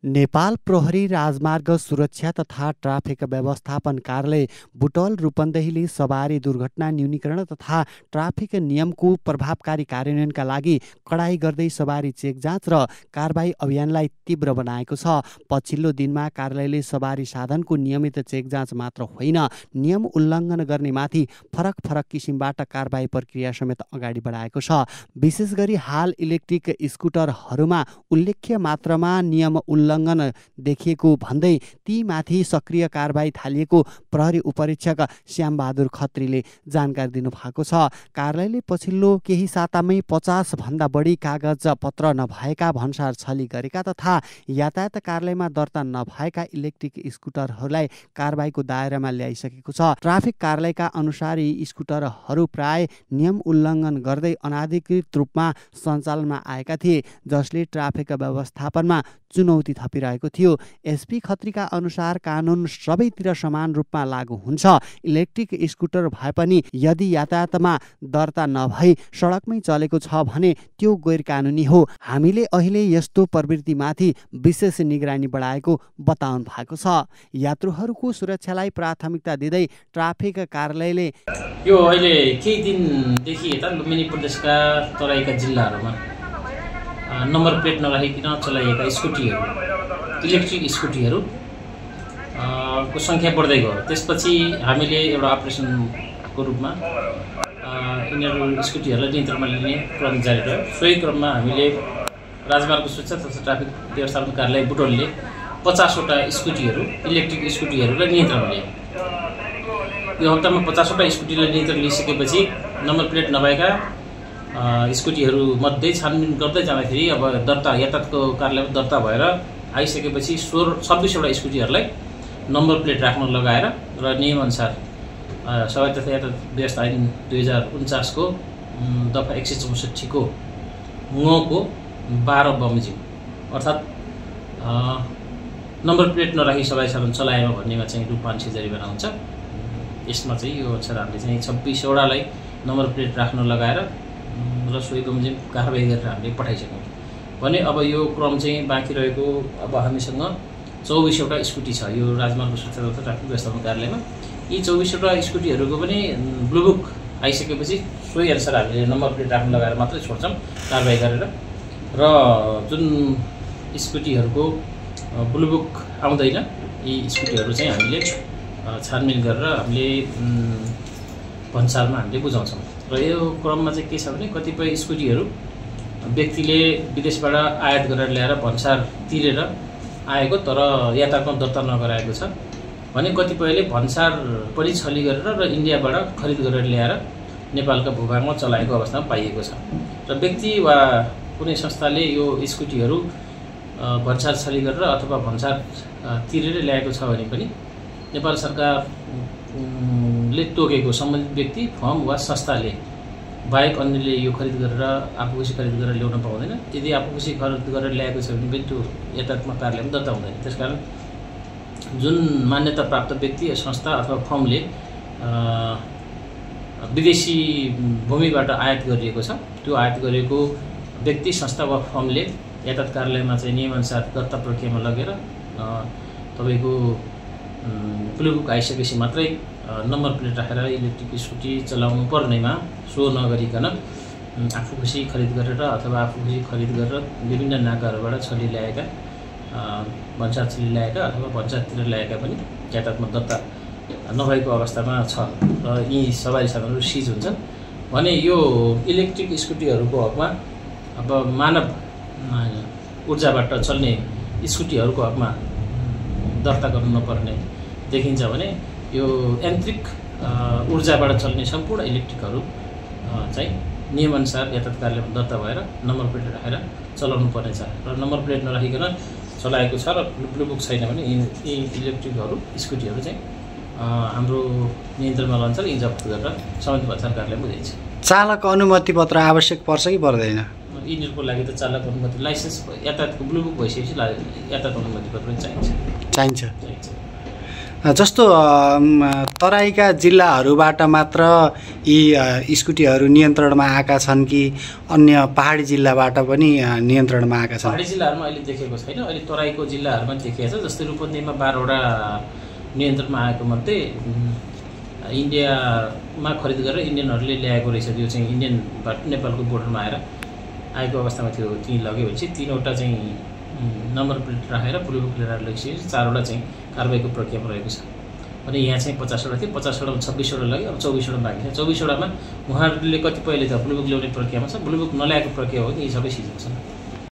नेपाल प्रहरी राजमार्ग सुरक्षा तथा ट्राफिक व्यवस्थापन कार्यालय बुटवल रूपन्देहीले सवारी दुर्घटना न्यूनीकरण तथा ट्राफिक नियमको प्रभावकारी कार्यान्वयनका लागि कडाई गर्दै सवारी चेक जाँच र कारबाही अभियानलाई तीव्र बनाएको छ। पछिल्लो दिनमा कार्यालयले सवारी साधनको नियमित चेक जाँच मात्र होइन, नियम उल्लङ्घन गर्नेमाथि फरक फरक किसिमबाट कारबाही प्रक्रिया समेत अगाडि बढाएको छ। विशेष गरी हाल इलेक्ट्रिक स्कुटरहरूमा उल्लेख्य मात्रामा नियम उल्लङ्घन देखिएको भन्दै ती माथि सक्रिय कारबाही थालिएको प्रहरी उपरीक्षक श्यामबहादुर खत्रीले जानकारी दिनुभएको छ। कार्यालयले पछिल्लो केही सातामै 50 भन्दा बढी कागज पत्र नभएका भन्सार छली गरेका तथा यातायात कार्यालयमा दर्ता नभएका इलेक्ट्रिक स्कुटरहरूलाई कारबाहीको दायरामा ल्याइसकेको छ। ट्राफिक कार्यालयका अनुसार यी स्कुटरहरू प्राय नियम उल्लङ्घन गर्दै अनाधिकृत रूपमा सञ्चालनमा आएका थिए, जसले ट्राफिक व्यवस्थापनमा चुनौती थपिरहेको थियो। एसपी खत्रीका अनुसार कानुन सबैतिर समान रूपमा लागू हुन्छ। इलेक्ट्रिक स्कुटर भए पनि यदि यातायातमा दर्ता नभई सडकमै चलेको छ भने त्यो गैर कानुनी हो। हामीले अहिले यस्तो प्रवृत्तिमाथि विशेष निगरानी बढाएको बताउनु भएको छ। यात्रुहरूको सुरक्षालाई प्राथमिकता दिँदै ट्राफिक कार्यालयले यो अहिले केही दिनदेखि यता लुम्बिनी प्रदेशका तराईका जिल्लाहरूमा नम्बर प्लेट नराखिकन चलाइएका स्कुटीहरू, इलेक्ट्रिक स्कुटीहरू को सङ्ख्या बढ्दै गयो। त्यसपछि हामीले एउटा अपरेसनको रूपमा यिनीहरू स्कुटीहरूलाई नियन्त्रणमा लिने क्रम जारी रह्यो। सोही क्रममा हामीले राजमार्ग सुरक्षा तथा ट्राफिक व्यवस्थापन कार्यालय बुटवलले 50 वटा स्कुटीहरू, इलेक्ट्रिक स्कुटीहरूलाई नियन्त्रणमा लिए। यो हप्तामा 50 वटा स्कुटीलाई नियन्त्रण लिइसकेपछि नम्बर प्लेट नभएका स्कुटीहरू मध्ये छानबिन गर्दै जाँदाखेरि अब यातायातको कार्यालयमा दर्ता भएर आइसकेपछि 26 वटा स्कुटीहरूलाई नम्बर प्लेट राख्न लगाएर र नियमअनुसार सवारी तथा यातायात व्यवस्था ऐन 2049 को दफा 164 को ङ को 12 बमोजिम अर्थात् नम्बर प्लेट नराखी सवारी साधन चलाएमा भन्नेमा चाहिँ रु 500 जरिवाना हुन्छ। यसमा चाहिँ यो अनुसार हामीले चाहिँ 26 वटालाई नम्बर प्लेट राख्न लगाएर र सोही बमोजिम कारबाही गरेर हामीले पठाइसक्यौँ भने अब यो क्रम चाहिँ बाँकी रहेको। अब हामीसँग 24 वटा स्कुटी छ यो राजमार्ग सुरक्षा तथा ट्राफिक व्यवस्थापन कार्यालयमा। यी 24 वटा स्कुटीहरूको पनि ब्लुबुक आइसकेपछि सोही अनुसार हामीले नम्बर प्लेट राख्न लगाएर मात्रै छोड्छौँ कारबाही गरेर। र जुन स्कुटीहरूको ब्लुबुक आउँदैन यी स्कुटीहरू चाहिँ हामीले छानबिन गरेर हामीले भन्सारमा हामीले बुझाउँछौँ। र यो क्रममा चाहिँ के छ भने कतिपय स्कुटीहरू व्यक्तिले विदेशबाट आयात गरेर ल्याएर भन्सार तिरेर आएको तर यातायातमा दर्ता नगराएको छ भने कतिपयले भन्सार पनि छली गरेर र इन्डियाबाट खरिद गरेर ल्याएर नेपालका भूभागमा चलाएको अवस्थामा पाइएको छ। र व्यक्ति वा कुनै संस्थाले यो स्कुटीहरू भन्सार छली गरेर अथवा भन्सार तिरेर ल्याएको छ भने पनि नेपाल सरकारले तोकेको सम्बन्धित व्यक्ति, फर्म वा संस्थाले बाहेक अन्यले यो खरिद गरेर आफूखुसी खरिद गरेर ल्याउन पाउँदैन। यदि आफूखुसी खरिद गरेर ल्याएको छ भने पनि त्यो यातायातमा कार्यालयमा दर्ता हुँदैन। त्यसकारण जुन मान्यता प्राप्त व्यक्ति, संस्था अथवा फर्मले विदेशी भूमिबाट आयात गरिएको छ त्यो आयात गरिएको व्यक्ति, संस्था वा फर्मले यातायात कार्यालयमा चाहिँ नियमअनुसार दर्ता प्रक्रियामा लगेर तपाईँको ब्लुबुक आइसकेपछि मात्रै नम्बर प्लेट राखेर इलेक्ट्रिक स्कुटी चलाउनु पर्नेमा सो नगरिकन आफूखुसी खरिद गरेर अथवा आफूखुसी खरिद गरेर विभिन्न नाकाहरूबाट छली ल्याएका, भन्सार छली ल्याएका अथवा भन्सारतिर ल्याएका पनि यातायातमा दर्ता नभएको अवस्थामा छ र यी सवारी साधनहरू सिज हुन्छन् भने यो इलेक्ट्रिक स्कुटीहरूको हकमा अब मानव ऊर्जाबाट चल्ने स्कुटीहरूको हकमा दर्ता गर्नु नपर्ने देखिन्छ भने यो यान्त्रिक ऊर्जाबाट चल्ने सम्पूर्ण इलेक्ट्रिकहरू चाहिँ नियमअनुसार यातायात कार्यालयमा दर्ता भएर नम्बर प्लेट राखेर चलाउनु पर्नेछ। र नम्बर प्लेट नराखिकन चलाएको छ र ब्लुबुक छैन भने यी इलेक्ट्रिकहरू स्कुटीहरू चाहिँ हाम्रो नियन्त्रणमा रहन्छ र यी जफ्त गरेर सम्बन्धित भन्सार कार्यालयमा बुझाइन्छ। चालक अनुमति पत्र आवश्यक पर्छ कि पर्दैन? यिनीहरूको लागि त चालक अनुमति, लाइसेन्स, यातायातको ब्लुबुक भइसकेपछि यातायात अनुमति पत्र पनि चाहिन्छ। जस्तो तराईका जिल्लाहरूबाट मात्र यी स्कुटीहरू नियन्त्रणमा आएका छन् कि अन्य पहाडी जिल्लाबाट पनि नियन्त्रणमा आएका छन्? पहाडी जिल्लाहरूमा अहिले देखेको छैन, अहिले तराईको जिल्लाहरूमा देखिएको छ। जस्तै रूपन्देहीमा 12वटा नियन्त्रणमा आएको मध्ये इन्डियामा खरिद गरेर इन्डियनहरूले ल्याएको रहेछ। त्यो चाहिँ इन्डियनबाट नेपालको बोर्डरमा आएको अवस्थामा थियो। ती लग्यो भने चाहिँ 3वटा चाहिँ नम्बर प्लेट राखेर पुलिबुक लिएर लगिसकेपछि 4वटा चाहिँ कारबाहीको प्रक्रियामा रहेको छ। अनि यहाँ चाहिँ 50वटा थियो, 50वटामा 26वटा लग्यो, अब 24वटा बाँकी छ। 24वटामा उहाँहरूले कतिपयले त पुलिबुक ल्याउने प्रक्रियामा छ, पुलिबुक नल्याएको प्रक्रिया हो कि यी सबै सिजन छन्।